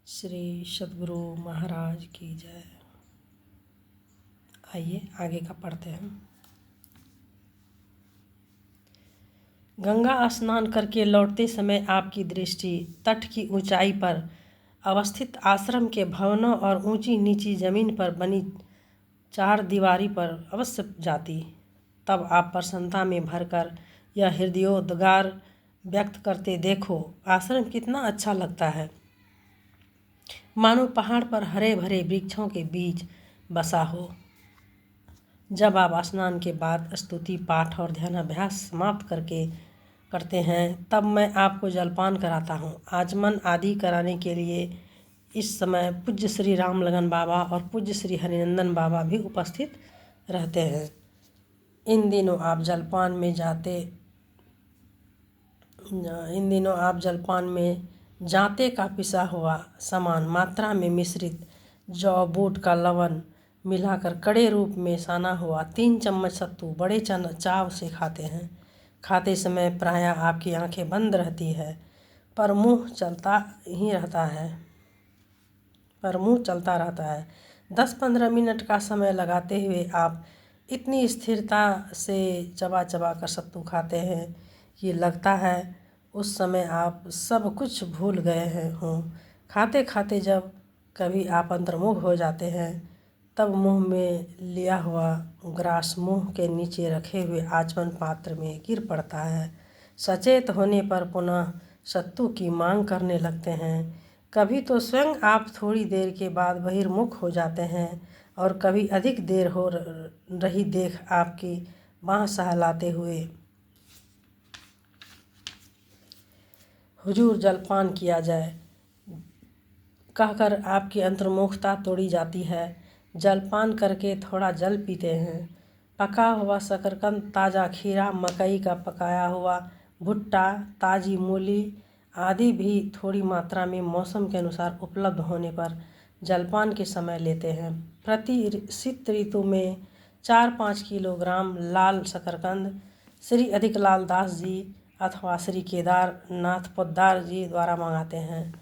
श्री सद्गुरु महाराज की जय। आइए आगे का पढ़ते हैं। गंगा स्नान करके लौटते समय आपकी दृष्टि तट की ऊंचाई पर अवस्थित आश्रम के भवनों और ऊंची नीची जमीन पर बनी चार दीवारी पर अवश्य जाती। तब आप प्रसन्नता में भरकर यह हृदयोद्गार व्यक्त करते, देखो आश्रम कितना अच्छा लगता है, मानो पहाड़ पर हरे भरे वृक्षों के बीच बसा हो। जब आप स्नान के बाद स्तुति पाठ और ध्यानाभ्यास समाप्त करते हैं, तब मैं आपको जलपान कराता हूँ। आचमन आदि कराने के लिए इस समय पूज्य श्री रामलगन बाबा और पूज्य श्री हरिनंदन बाबा भी उपस्थित रहते हैं। इन दिनों आप जलपान में जांते का पिसा हुआ समान मात्रा में मिश्रित जौ बूट का लवण मिलाकर कड़े रूप में साना हुआ 3 चम्मच सत्तू बड़े चाव से खाते हैं। खाते समय प्रायः आपकी आंखें बंद रहती है, पर मुंह चलता रहता है। 10-15 मिनट का समय लगाते हुए आप इतनी स्थिरता से चबा चबा कर सत्तू खाते हैं कि लगता है उस समय आप सब कुछ भूल गए हों। खाते खाते जब कभी आप अंतर्मुख हो जाते हैं, तब मुंह में लिया हुआ ग्रास मुंह के नीचे रखे हुए आचमन पात्र में गिर पड़ता है। सचेत होने पर पुनः सत्तू की मांग करने लगते हैं। कभी तो स्वयं आप थोड़ी देर के बाद बहिर्मुख हो जाते हैं और कभी अधिक देर हो रही देख आपकी बाँह सहलाते हुए हुजूर जलपान किया जाए कहकर आपकी अंतर्मुखता तोड़ी जाती है। जलपान करके थोड़ा जल पीते हैं। पका हुआ शकरकंद, ताज़ा खीरा, मकई का पकाया हुआ भुट्टा, ताज़ी मूली आदि भी थोड़ी मात्रा में मौसम के अनुसार उपलब्ध होने पर जलपान के समय लेते हैं। प्रति शीत ऋतु में 4-5 किलोग्राम लाल शकरकंद श्री अधिक लाल दास जी अथवा श्री केदारनाथ पोद्दार जी द्वारा मंगाते हैं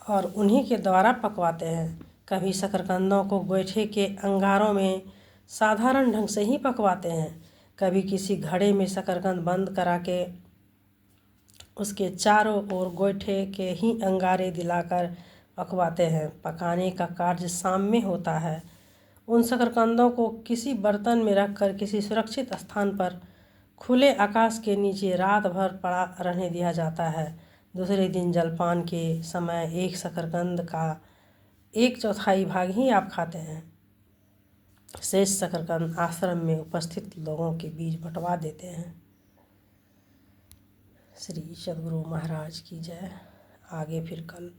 और उन्हीं के द्वारा पकवाते हैं। कभी शकरकंदों को गोईठे के अंगारों में साधारण ढंग से ही पकवाते हैं। कभी किसी घड़े में शकरकंद बंद करा के उसके चारों ओर गोईठे के ही अंगारे दिलाकर पकवाते हैं। पकाने का कार्य साम्य होता है। उन शकरकंदों को किसी बर्तन में रखकर किसी सुरक्षित स्थान पर खुले आकाश के नीचे रात भर पड़ा रहने दिया जाता है। दूसरे दिन जलपान के समय एक शकरकंद का 1/4 भाग ही आप खाते हैं। शेष शकरकंद आश्रम में उपस्थित लोगों के बीच बंटवा देते हैं। श्री सद्गुरु महाराज की जय। आगे फिर कल